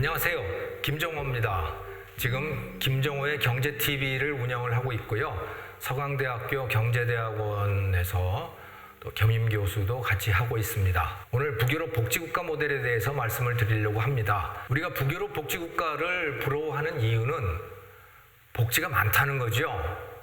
안녕하세요. 김정호입니다. 지금 김정호의 경제TV를 운영을 하고 있고요. 서강대학교 경제대학원에서 또 겸임교수도 같이 하고 있습니다. 오늘 북유럽 복지국가 모델에 대해서 말씀을 드리려고 합니다. 우리가 북유럽 복지국가를 부러워하는 이유는 복지가 많다는 거죠.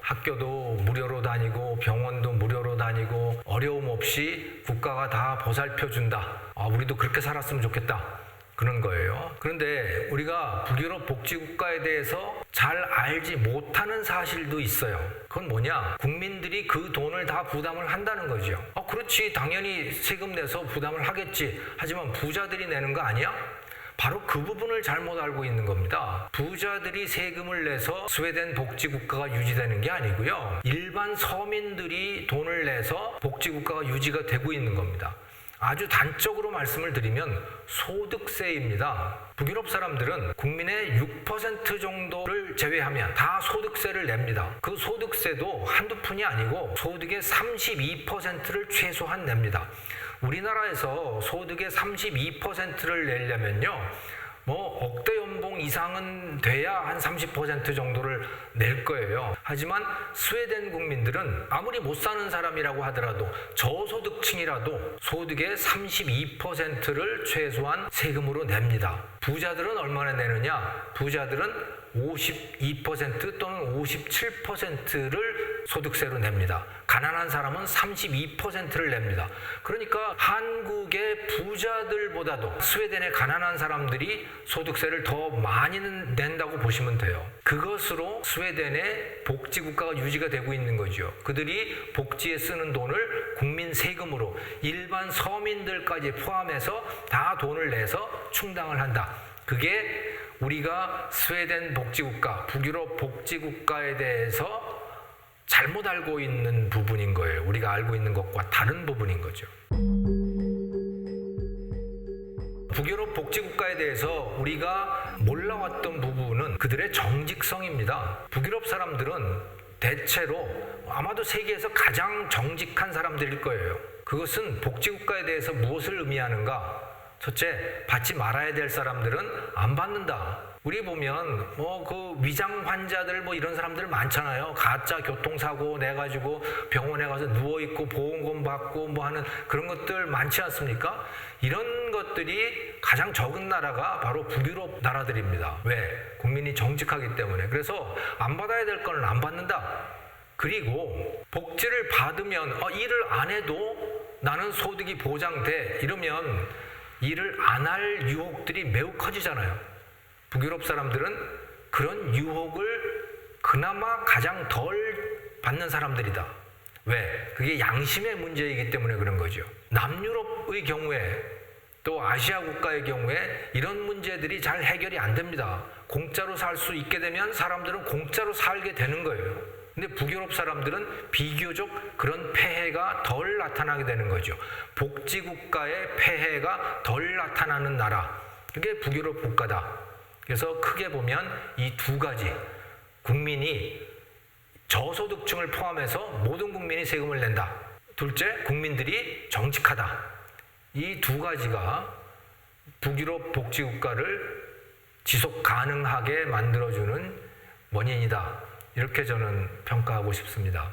학교도 무료로 다니고 병원도 무료로 다니고 어려움 없이 국가가 다 보살펴준다. 우리도 그렇게 살았으면 좋겠다. 그런 거예요. 그런데 우리가 북유럽 복지국가에 대해서 잘 알지 못하는 사실도 있어요. 그건 뭐냐? 국민들이 그 돈을 다 부담을 한다는 거죠. 그렇지. 당연히 세금 내서 부담을 하겠지. 하지만 부자들이 내는 거 아니야? 바로 그 부분을 잘못 알고 있는 겁니다. 부자들이 세금을 내서 스웨덴 복지국가가 유지되는 게 아니고요. 일반 서민들이 돈을 내서 복지국가가 유지가 되고 있는 겁니다. 아주 단적으로 말씀을 드리면 소득세입니다. 북유럽 사람들은 국민의 6% 정도를 제외하면 다 소득세를 냅니다. 그 소득세도 한두 푼이 아니고 소득의 32%를 최소한 냅니다. 우리나라에서 소득의 32%를 내려면요, 억대 연봉 이상은 돼야 한 30% 정도를 낼 거예요. 하지만 스웨덴 국민들은 아무리 못 사는 사람이라고 하더라도 저소득층이라도 소득의 32%를 최소한 세금으로 냅니다. 부자들은 얼마나 내느냐? 부자들은 52% 또는 57%를 소득세로 냅니다. 가난한 사람은 32%를 냅니다. 그러니까 한국의 부자들보다도 스웨덴의 가난한 사람들이 소득세를 더 많이 낸다고 보시면 돼요. 그것으로 스웨덴의 복지국가가 유지가 되고 있는 거죠. 그들이 복지에 쓰는 돈을 국민 세금으로 일반 서민들까지 포함해서 다 돈을 내서 충당을 한다. 그게 우리가 스웨덴 복지국가, 북유럽 복지국가에 대해서 잘못 알고 있는 부분인 거예요. 우리가 알고 있는 것과 다른 부분인 거죠. 북유럽 복지국가에 대해서 우리가 몰라왔던 부분은 그들의 정직성입니다. 북유럽 사람들은 대체로 아마도 세계에서 가장 정직한 사람들일 거예요. 그것은 복지국가에 대해서 무엇을 의미하는가? 첫째, 받지 말아야 될 사람들은 안 받는다. 우리 보면 그 위장 환자들 이런 사람들 많잖아요. 가짜 교통사고 내가지고 병원에 가서 누워있고 보험금 받고 하는 그런 것들 많지 않습니까? 이런 것들이 가장 적은 나라가 바로 북유럽 나라들입니다. 왜? 국민이 정직하기 때문에. 그래서 안 받아야 될 거는 안 받는다. 그리고 복지를 받으면 일을 안 해도 나는 소득이 보장돼. 이러면 일을 안 할 유혹들이 매우 커지잖아요. 북유럽 사람들은 그런 유혹을 그나마 가장 덜 받는 사람들이다. 왜? 그게 양심의 문제이기 때문에 그런 거죠. 남유럽의 경우에 또 아시아 국가의 경우에 이런 문제들이 잘 해결이 안 됩니다. 공짜로 살 수 있게 되면 사람들은 공짜로 살게 되는 거예요. 근데 북유럽 사람들은 비교적 그런 폐해가 덜 나타나게 되는 거죠. 복지국가의 폐해가 덜 나타나는 나라. 그게 북유럽 국가다. 그래서 크게 보면 이 두 가지, 국민이 저소득층을 포함해서 모든 국민이 세금을 낸다. 둘째, 국민들이 정직하다. 이 두 가지가 북유럽 복지국가를 지속 가능하게 만들어주는 원인이다. 이렇게 저는 평가하고 싶습니다.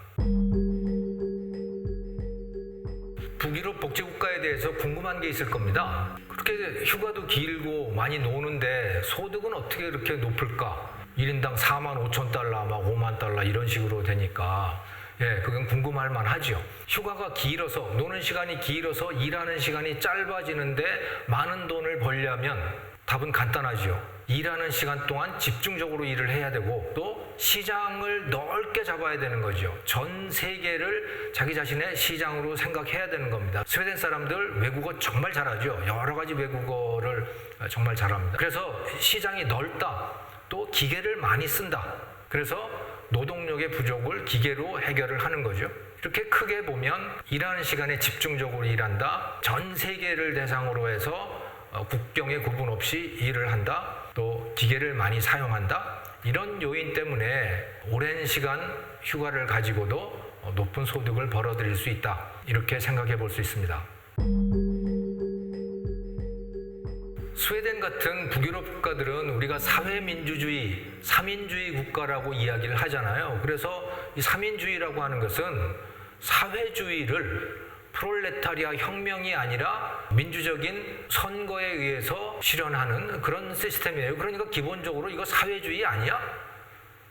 북유럽 복지국가에 대해서 궁금한 게 있을 겁니다. 그렇게 휴가도 길고 많이 노는데 소득은 어떻게 이렇게 높을까? 1인당 45,000달러, 50,000달러 이런 식으로 되니까 그건 궁금할 만하죠. 휴가가 길어서, 노는 시간이 길어서 일하는 시간이 짧아지는데 많은 돈을 벌려면 답은 간단하죠. 일하는 시간 동안 집중적으로 일을 해야 되고 또 시장을 넓게 잡아야 되는 거죠. 전 세계를 자기 자신의 시장으로 생각해야 되는 겁니다. 스웨덴 사람들 외국어 정말 잘하죠. 여러 가지 외국어를 정말 잘합니다. 그래서 시장이 넓다. 또 기계를 많이 쓴다. 그래서 노동력의 부족을 기계로 해결을 하는 거죠. 이렇게 크게 보면 일하는 시간에 집중적으로 일한다. 전 세계를 대상으로 해서 국경에 구분 없이 일을 한다. 또 기계를 많이 사용한다. 이런 요인 때문에 오랜 시간 휴가를 가지고도 높은 소득을 벌어들일 수 있다. 이렇게 생각해 볼 수 있습니다. 스웨덴 같은 북유럽 국가들은 우리가 사회민주주의, 삼인주의 국가라고 이야기를 하잖아요. 그래서 이 삼인주의라고 하는 것은 사회주의를 프롤레타리아 혁명이 아니라 민주적인 선거에 의해서 실현하는 그런 시스템이에요. 그러니까 기본적으로 이거 사회주의 아니야?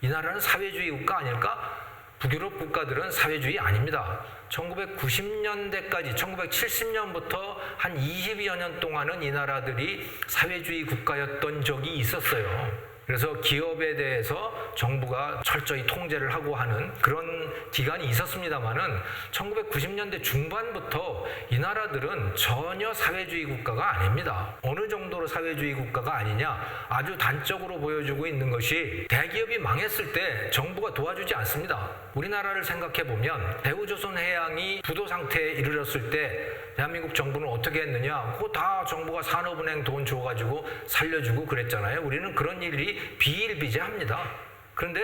이 나라는 사회주의 국가 아닐까? 북유럽 국가들은 사회주의 아닙니다. 1990년대까지 1970년부터 한 20여 년 동안은 이 나라들이 사회주의 국가였던 적이 있었어요. 그래서 기업에 대해서 정부가 철저히 통제를 하고 하는 그런 기간이 있었습니다만은 1990년대 중반부터 이 나라들은 전혀 사회주의 국가가 아닙니다. 어느 정도로 사회주의 국가가 아니냐? 아주 단적으로 보여주고 있는 것이 대기업이 망했을 때 정부가 도와주지 않습니다. 우리나라를 생각해 보면 대우조선해양이 부도 상태에 이르렀을 때 대한민국 정부는 어떻게 했느냐? 그거 다 정부가 산업은행 돈 줘가지고 살려주고 그랬잖아요. 우리는 그런 일이 비일비재합니다. 그런데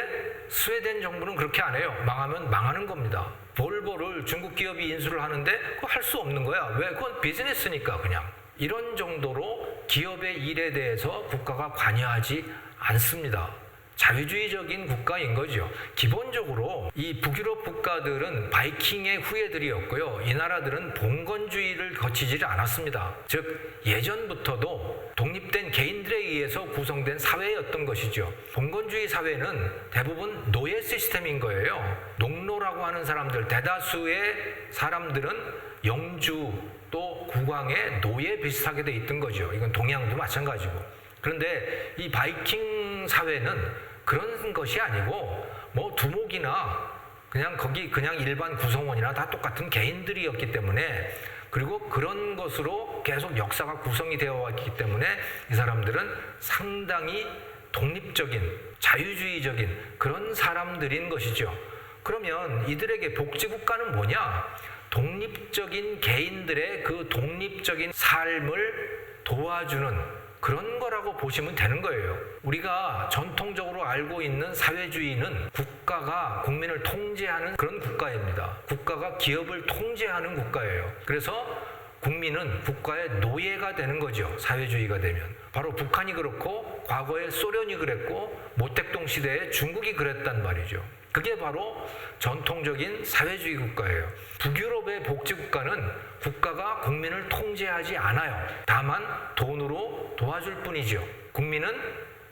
스웨덴 정부는 그렇게 안 해요. 망하면 망하는 겁니다. 볼보를 중국 기업이 인수를 하는데 그거 할 수 없는 거야. 왜? 그건 비즈니스니까 그냥. 이런 정도로 기업의 일에 대해서 국가가 관여하지 않습니다. 자유주의적인 국가인 거죠. 기본적으로 이 북유럽 국가들은 바이킹의 후예들이었고요. 이 나라들은 봉건주의를 거치지 않았습니다. 즉 예전부터도 독립된 개인들에 의해서 구성된 사회였던 것이죠. 봉건주의 사회는 대부분 노예 시스템인 거예요. 농노라고 하는 사람들, 대다수의 사람들은 영주 또 국왕의 노예 비슷하게 돼 있던 거죠. 이건 동양도 마찬가지고. 그런데 이 바이킹 사회는 그런 것이 아니고 뭐 두목이나 그냥 일반 구성원이나 다 똑같은 개인들이었기 때문에, 그리고 그런 것으로 계속 역사가 구성이 되어 왔기 때문에 이 사람들은 상당히 독립적인 자유주의적인 그런 사람들인 것이죠. 그러면 이들에게 복지국가는 뭐냐? 독립적인 개인들의 그 독립적인 삶을 도와주는 그런 거라고 보시면 되는 거예요. 우리가 전통적으로 알고 있는 사회주의는 국가가 국민을 통제하는 그런 국가입니다. 국가가 기업을 통제하는 국가예요. 그래서 국민은 국가의 노예가 되는 거죠. 사회주의가 되면. 바로 북한이 그렇고 과거에 소련이 그랬고 모택동 시대에 중국이 그랬단 말이죠. 그게 바로 전통적인 사회주의 국가예요. 북유럽의 복지국가는 국가가 국민을 통제하지 않아요. 다만 돈으로 도와줄 뿐이죠. 국민은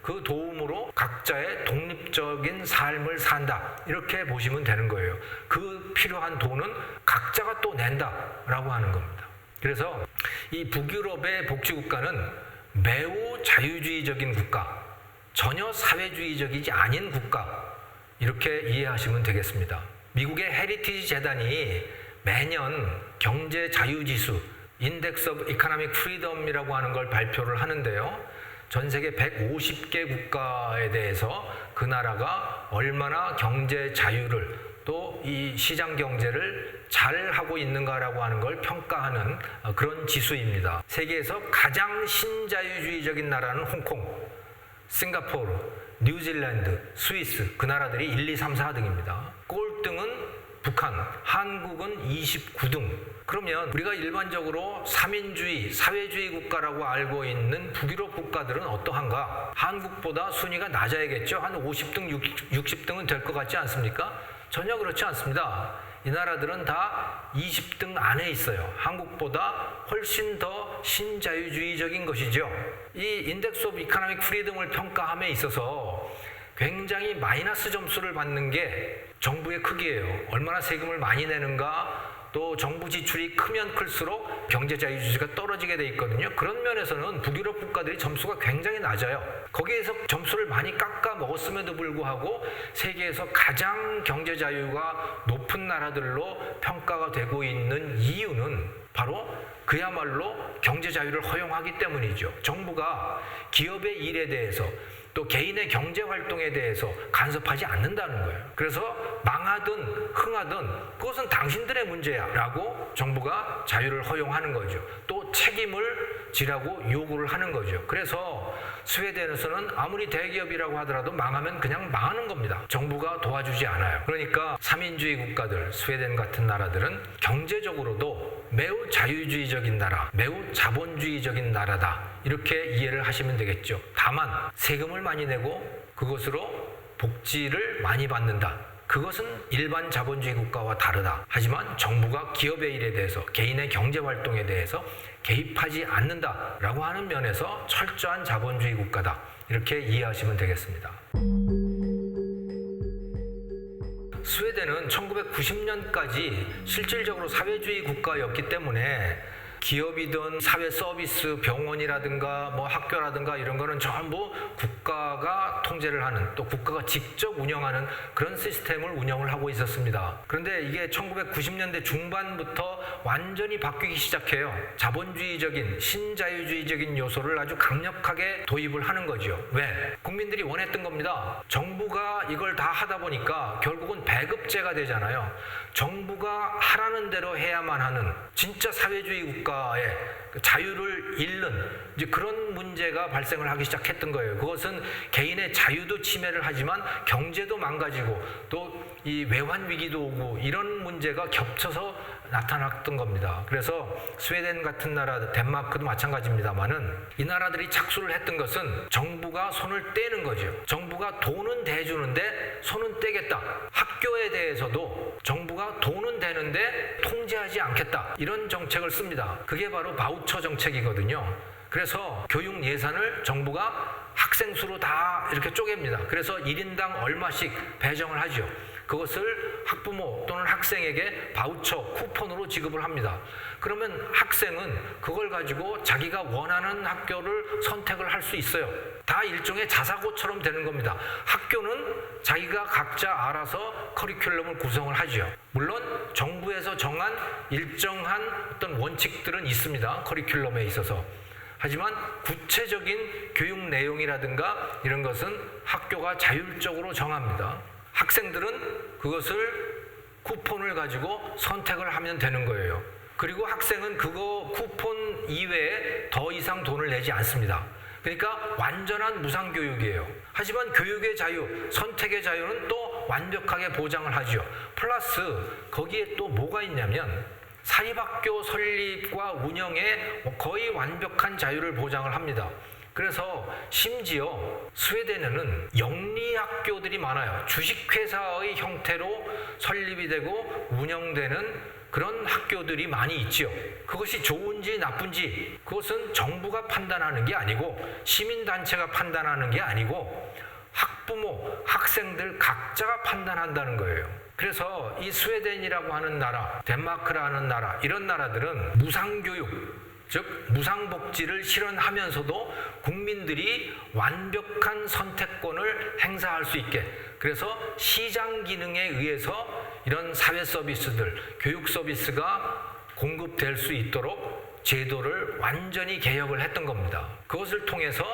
그 도움으로 각자의 독립적인 삶을 산다. 이렇게 보시면 되는 거예요. 그 필요한 돈은 각자가 또 낸다라고 하는 겁니다. 그래서 이 북유럽의 복지국가는 매우 자유주의적인 국가, 전혀 사회주의적이지 아닌 국가, 이렇게 이해하시면 되겠습니다. 미국의 헤리티지 재단이 매년 경제 자유지수 인덱스 오브 이코노믹 프리덤이라고 하는 걸 발표를 하는데요. 전 세계 150개 국가에 대해서 그 나라가 얼마나 경제 자유를 또 이 시장 경제를 잘 하고 있는가라고 하는 걸 평가하는 그런 지수입니다. 세계에서 가장 신자유주의적인 나라는 홍콩, 싱가포르, 뉴질랜드, 스위스, 그 나라들이 1, 2, 3, 4등입니다. 꼴등은 북한, 한국은 29등. 그러면 우리가 일반적으로 삼인주의, 사회주의 국가라고 알고 있는 북유럽 국가들은 어떠한가? 한국보다 순위가 낮아야겠죠. 한 50등, 60등은 될 것 같지 않습니까? 전혀 그렇지 않습니다. 이 나라들은 다 20등 안에 있어요. 한국보다 훨씬 더 신자유주의적인 것이죠. 이 인덱스 오브 이코노믹 프리덤을 평가함에 있어서 굉장히 마이너스 점수를 받는 게 정부의 크기예요. 얼마나 세금을 많이 내는가, 또 정부 지출이 크면 클수록 경제 자유주의가 떨어지게 돼 있거든요. 그런 면에서는 북유럽 국가들이 점수가 굉장히 낮아요. 거기에서 점수를 많이 깎아 먹었음에도 불구하고 세계에서 가장 경제 자유가 높은 나라들로 평가가 되고 있는 이유는 바로 그야말로 경제 자유를 허용하기 때문이죠. 정부가 기업의 일에 대해서 또 개인의 경제 활동에 대해서 간섭하지 않는다는 거예요. 그래서 망하든 흥하든 그것은 당신들의 문제야 라고 정부가 자유를 허용하는 거죠. 또 책임을 지라고 요구를 하는 거죠. 그래서 스웨덴에서는 아무리 대기업이라고 하더라도 망하면 그냥 망하는 겁니다. 정부가 도와주지 않아요. 그러니까 삼인주의 국가들, 스웨덴 같은 나라들은 경제적으로도 매우 자유주의적인 나라, 매우 자본주의적인 나라다. 이렇게 이해를 하시면 되겠죠. 다만 세금을 많이 내고 그것으로 복지를 많이 받는다. 그것은 일반 자본주의 국가와 다르다. 하지만 정부가 기업의 일에 대해서, 개인의 경제활동에 대해서 개입하지 않는다라고 하는 면에서 철저한 자본주의 국가다. 이렇게 이해하시면 되겠습니다. 스웨덴은 1990년까지 실질적으로 사회주의 국가였기 때문에 기업이든 사회 서비스, 병원이라든가 학교라든가 이런 거는 전부 국가가 통제를 하는, 또 국가가 직접 운영하는 그런 시스템을 운영을 하고 있었습니다. 그런데 이게 1990년대 중반부터 완전히 바뀌기 시작해요. 자본주의적인, 신자유주의적인 요소를 아주 강력하게 도입을 하는 거죠. 왜? 국민들이 원했던 겁니다. 정부가 이걸 다 하다 보니까 결국은 배급제가 되잖아요. 정부가 하라는 대로 해야만 하는 진짜 사회주의 국가의 자유를 잃는 이제 그런 문제가 발생을 하기 시작했던 거예요. 그것은 개인의 자유도 침해를 하지만 경제도 망가지고 또 이 외환 위기도 오고 이런 문제가 겹쳐서 나타났던 겁니다. 그래서 스웨덴 같은 나라, 덴마크도 마찬가지입니다만은 이 나라들이 착수를 했던 것은 정부가 손을 떼는 거죠. 정부가 돈은 대주는데 손은 떼겠다. 학교에 대해서도 정부가 돈은 대는데 통제하지 않겠다. 이런 정책을 씁니다. 그게 바로 바우처 정책이거든요. 그래서 교육 예산을 정부가 학생 수로 다 이렇게 쪼갭니다. 그래서 1인당 얼마씩 배정을 하죠. 그것을 학부모 또는 학생에게 바우처, 쿠폰으로 지급을 합니다. 그러면 학생은 그걸 가지고 자기가 원하는 학교를 선택을 할 수 있어요. 다 일종의 자사고처럼 되는 겁니다. 학교는 자기가 각자 알아서 커리큘럼을 구성을 하죠. 물론 정부에서 정한 일정한 어떤 원칙들은 있습니다. 커리큘럼에 있어서. 하지만 구체적인 교육 내용이라든가 이런 것은 학교가 자율적으로 정합니다. 학생들은 그것을 쿠폰을 가지고 선택을 하면 되는 거예요. 그리고 학생은 그거 쿠폰 이외에 더 이상 돈을 내지 않습니다. 그러니까 완전한 무상교육이에요. 하지만 교육의 자유, 선택의 자유는 또 완벽하게 보장을 하죠. 플러스 거기에 또 뭐가 있냐면 사립학교 설립과 운영에 거의 완벽한 자유를 보장을 합니다. 그래서 심지어 스웨덴에는 영리학교들이 많아요. 주식회사의 형태로 설립이 되고 운영되는 그런 학교들이 많이 있죠. 그것이 좋은지 나쁜지 그것은 정부가 판단하는 게 아니고 시민단체가 판단하는 게 아니고 학부모, 학생들 각자가 판단한다는 거예요. 그래서 이 스웨덴이라고 하는 나라, 덴마크라는 나라, 이런 나라들은 무상교육, 즉 무상복지를 실현하면서도 국민들이 완벽한 선택권을 행사할 수 있게, 그래서 시장 기능에 의해서 이런 사회 서비스들, 교육 서비스가 공급될 수 있도록 제도를 완전히 개혁을 했던 겁니다. 그것을 통해서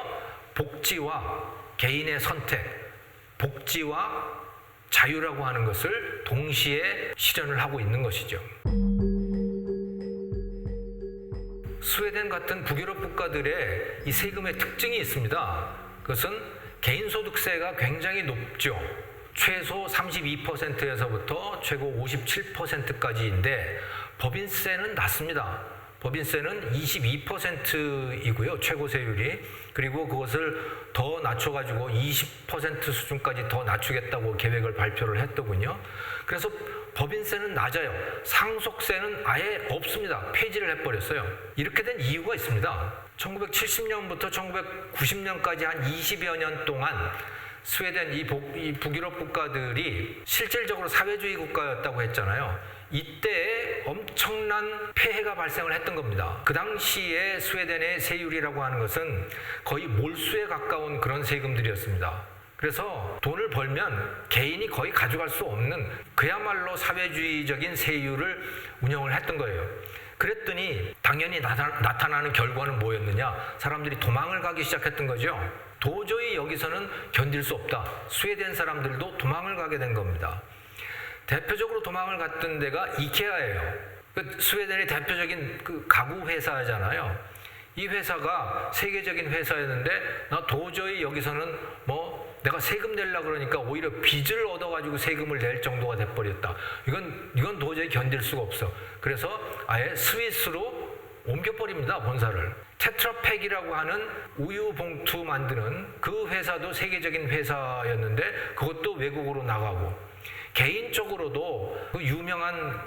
복지와 개인의 선택, 복지와 자유라고 하는 것을 동시에 실현을 하고 있는 것이죠. 스웨덴 같은 북유럽 국가들의 이 세금의 특징이 있습니다. 그것은 개인소득세가 굉장히 높죠. 최소 32%에서부터 최고 57%까지인데 법인세는 낮습니다. 법인세는 22%이고요. 최고 세율이. 그리고 그것을 더 낮춰가지고 20% 수준까지 더 낮추겠다고 계획을 발표를 했더군요. 그래서 법인세는 낮아요. 상속세는 아예 없습니다. 폐지를 해버렸어요. 이렇게 된 이유가 있습니다. 1970년부터 1990년까지 한 20여 년 동안 스웨덴, 이 북유럽 국가들이 실질적으로 사회주의 국가였다고 했잖아요. 이때 엄청난 폐해가 발생을 했던 겁니다. 그 당시에 스웨덴의 세율이라고 하는 것은 거의 몰수에 가까운 그런 세금들이었습니다. 그래서 돈을 벌면 개인이 거의 가져갈 수 없는 그야말로 사회주의적인 세율을 운영을 했던 거예요. 그랬더니 당연히 나타나는 결과는 뭐였느냐? 사람들이 도망을 가기 시작했던 거죠. 도저히 여기서는 견딜 수 없다. 스웨덴 사람들도 도망을 가게 된 겁니다. 대표적으로 도망을 갔던 데가 이케아예요. 스웨덴의 대표적인 그 가구 회사잖아요. 이 회사가 세계적인 회사였는데 나 도저히 여기서는 내가 세금 내려고 그러니까 오히려 빚을 얻어가지고 세금을 낼 정도가 돼버렸다. 이건 도저히 견딜 수가 없어. 그래서 아예 스위스로 옮겨버립니다, 본사를. 테트라팩이라고 하는 우유 봉투 만드는 그 회사도 세계적인 회사였는데 그것도 외국으로 나가고, 개인적으로도 그 유명한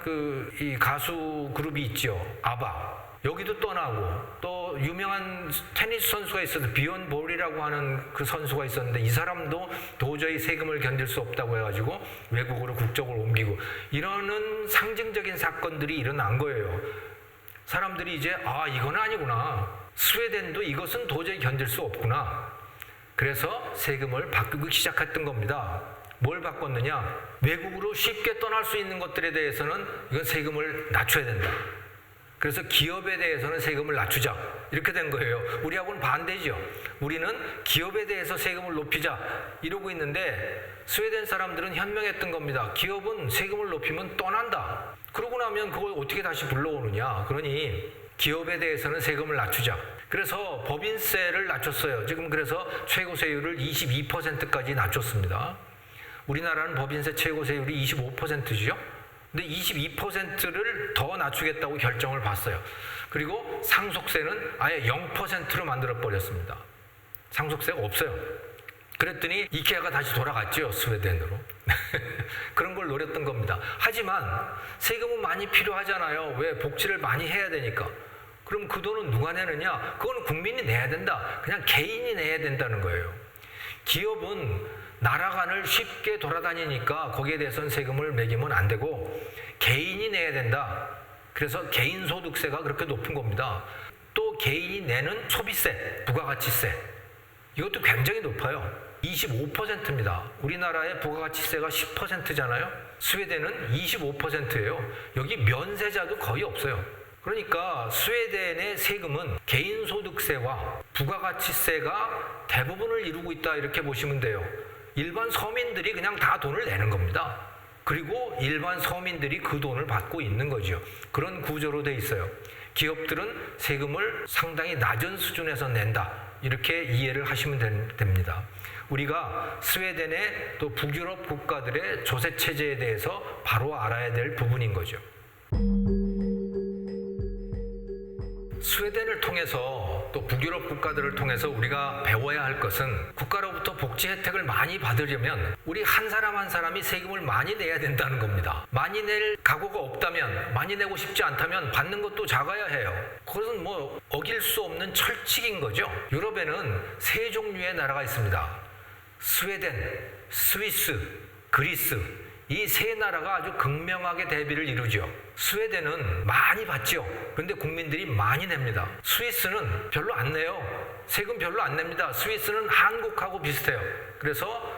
이 가수 그룹이 있죠, 아바. 여기도 떠나고, 또 유명한 테니스 선수가 있어서 비욘 볼이라고 하는 그 선수가 있었는데 이 사람도 도저히 세금을 견딜 수 없다고 해가지고 외국으로 국적을 옮기고, 이러는 상징적인 사건들이 일어난 거예요. 사람들이 이제 이건 아니구나, 스웨덴도 이것은 도저히 견딜 수 없구나. 그래서 세금을 바꾸기 시작했던 겁니다. 뭘 바꿨느냐? 외국으로 쉽게 떠날 수 있는 것들에 대해서는 이건 세금을 낮춰야 된다. 그래서 기업에 대해서는 세금을 낮추자, 이렇게 된 거예요. 우리하고는 반대죠. 우리는 기업에 대해서 세금을 높이자 이러고 있는데 스웨덴 사람들은 현명했던 겁니다. 기업은 세금을 높이면 떠난다. 그러고 나면 그걸 어떻게 다시 불러오느냐. 그러니 기업에 대해서는 세금을 낮추자. 그래서 법인세를 낮췄어요. 지금 그래서 최고세율을 22%까지 낮췄습니다. 우리나라는 법인세 최고세율이 25%죠. 근데 22%를 더 낮추겠다고 결정을 봤어요. 그리고 상속세는 아예 0%로 만들어버렸습니다. 상속세가 없어요. 그랬더니 이케아가 다시 돌아갔죠, 스웨덴으로. 그런 걸 노렸던 겁니다. 하지만 세금은 많이 필요하잖아요. 왜? 복지를 많이 해야 되니까. 그럼 그 돈은 누가 내느냐? 그건 국민이 내야 된다. 그냥 개인이 내야 된다는 거예요. 기업은 나라 간을 쉽게 돌아다니니까 거기에 대해서는 세금을 매기면 안 되고 개인이 내야 된다. 그래서 개인소득세가 그렇게 높은 겁니다. 또 개인이 내는 소비세, 부가가치세, 이것도 굉장히 높아요. 25%입니다. 우리나라의 부가가치세가 10%잖아요. 스웨덴은 25%예요. 여기 면세자도 거의 없어요. 그러니까 스웨덴의 세금은 개인소득세와 부가가치세가 대부분을 이루고 있다, 이렇게 보시면 돼요. 일반 서민들이 그냥 다 돈을 내는 겁니다. 그리고 일반 서민들이 그 돈을 받고 있는 거죠. 그런 구조로 돼 있어요. 기업들은 세금을 상당히 낮은 수준에서 낸다, 이렇게 이해를 하시면 됩니다. 우리가 스웨덴의 또 북유럽 국가들의 조세 체제에 대해서 바로 알아야 될 부분인 거죠. 스웨덴을 통해서 또 북유럽 국가들을 통해서 우리가 배워야 할 것은, 국가로부터 복지 혜택을 많이 받으려면 우리 한 사람 한 사람이 세금을 많이 내야 된다는 겁니다. 많이 낼 각오가 없다면, 많이 내고 싶지 않다면 받는 것도 작아야 해요. 그것은 어길 수 없는 철칙인 거죠. 유럽에는 세 종류의 나라가 있습니다. 스웨덴, 스위스, 그리스, 이 세 나라가 아주 극명하게 대비를 이루죠. 스웨덴은 많이 받죠. 그런데 국민들이 많이 냅니다. 스위스는 별로 안 내요. 세금 별로 안 냅니다. 스위스는 한국하고 비슷해요. 그래서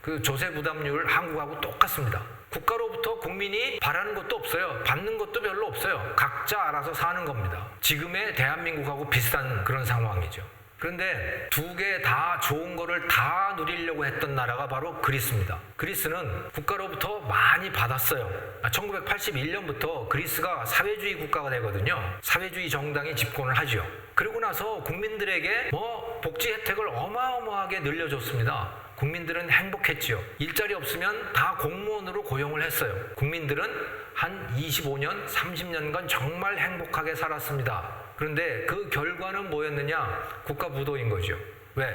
그 조세 부담률 한국하고 똑같습니다. 국가로부터 국민이 바라는 것도 없어요. 받는 것도 별로 없어요. 각자 알아서 사는 겁니다. 지금의 대한민국하고 비슷한 그런 상황이죠. 그런데 두 개 다 좋은 거를 다 누리려고 했던 나라가 바로 그리스입니다. 그리스는 국가로부터 많이 받았어요. 1981년부터 그리스가 사회주의 국가가 되거든요. 사회주의 정당이 집권을 하죠. 그러고 나서 국민들에게 복지 혜택을 어마어마하게 늘려줬습니다. 국민들은 행복했죠. 일자리 없으면 다 공무원으로 고용을 했어요. 국민들은 한 25년, 30년간 정말 행복하게 살았습니다. 그런데 그 결과는 뭐였느냐? 국가 부도인 거죠. 왜?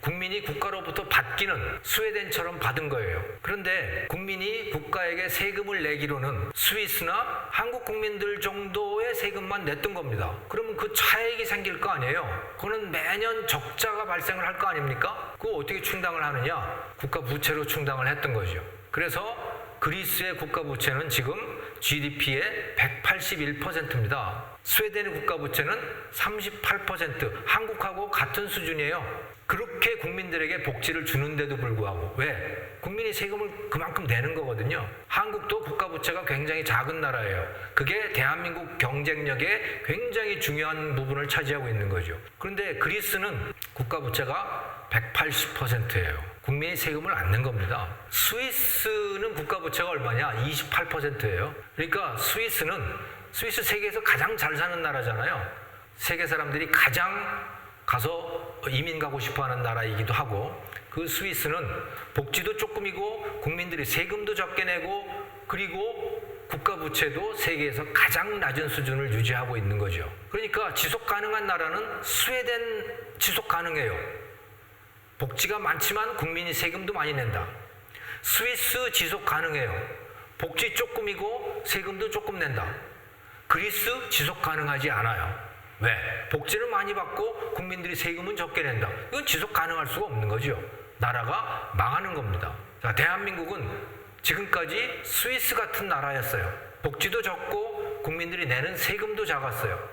국민이 국가로부터 받기는 스웨덴처럼 받은 거예요. 그런데 국민이 국가에게 세금을 내기로는 스위스나 한국 국민들 정도의 세금만 냈던 겁니다. 그러면 그 차액이 생길 거 아니에요. 그거는 매년 적자가 발생을 할 거 아닙니까? 그거 어떻게 충당을 하느냐? 국가 부채로 충당을 했던 거죠. 그래서 그리스의 국가 부채는 지금 GDP의 181%입니다. 스웨덴의 국가 부채는 38%, 한국하고 같은 수준이에요. 그렇게 국민들에게 복지를 주는데도 불구하고. 왜? 국민이 세금을 그만큼 내는 거거든요. 한국도 국가 부채가 굉장히 작은 나라예요. 그게 대한민국 경쟁력에 굉장히 중요한 부분을 차지하고 있는 거죠. 그런데 그리스는 국가 부채가 180%예요. 국민이 세금을 안 낸 겁니다. 스위스는 국가 부채가 얼마냐? 28%예요. 그러니까 스위스 세계에서 가장 잘 사는 나라잖아요. 세계 사람들이 가장 가서 이민 가고 싶어하는 나라이기도 하고, 그 스위스는 복지도 조금이고 국민들이 세금도 적게 내고 그리고 국가 부채도 세계에서 가장 낮은 수준을 유지하고 있는 거죠. 그러니까 지속 가능한 나라는 스웨덴 지속 가능해요. 복지가 많지만 국민이 세금도 많이 낸다. 스위스 지속 가능해요. 복지 조금이고 세금도 조금 낸다. 그리스 지속 가능하지 않아요. 왜? 복지를 많이 받고 국민들이 세금은 적게 낸다. 이건 지속 가능할 수가 없는 거죠. 나라가 망하는 겁니다. 자, 대한민국은 지금까지 스위스 같은 나라였어요. 복지도 적고 국민들이 내는 세금도 작았어요.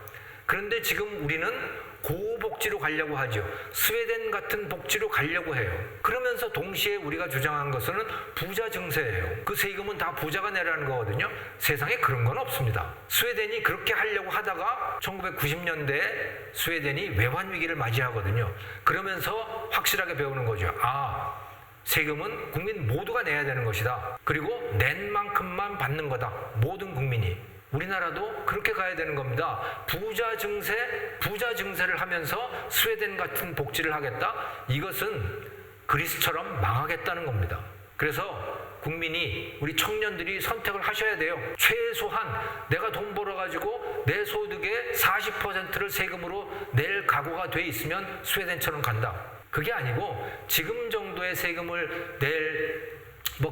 그런데 지금 우리는 고복지로 가려고 하죠. 스웨덴 같은 복지로 가려고 해요. 그러면서 동시에 우리가 주장한 것은 부자 증세예요. 그 세금은 다 부자가 내라는 거거든요. 세상에 그런 건 없습니다. 스웨덴이 그렇게 하려고 하다가 1990년대에 스웨덴이 외환 위기를 맞이하거든요. 그러면서 확실하게 배우는 거죠. 아, 세금은 국민 모두가 내야 되는 것이다. 그리고 낸 만큼만 받는 거다. 모든 국민이. 우리나라도 그렇게 가야 되는 겁니다. 부자 증세를 하면서 스웨덴 같은 복지를 하겠다? 이것은 그리스처럼 망하겠다는 겁니다. 그래서 국민이, 우리 청년들이 선택을 하셔야 돼요. 최소한 내가 돈 벌어가지고 내 소득의 40%를 세금으로 낼 각오가 돼 있으면 스웨덴처럼 간다. 그게 아니고 지금 정도의 세금을 낼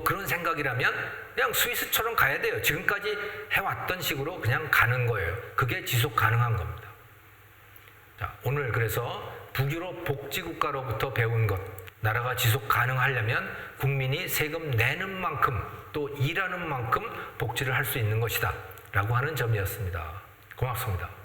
그런 생각이라면 그냥 스위스처럼 가야 돼요. 지금까지 해왔던 식으로 그냥 가는 거예요. 그게 지속 가능한 겁니다. 자, 오늘 그래서 북유럽 복지국가로부터 배운 것, 나라가 지속 가능하려면 국민이 세금 내는 만큼 또 일하는 만큼 복지를 할 수 있는 것이다 라고 하는 점이었습니다. 고맙습니다.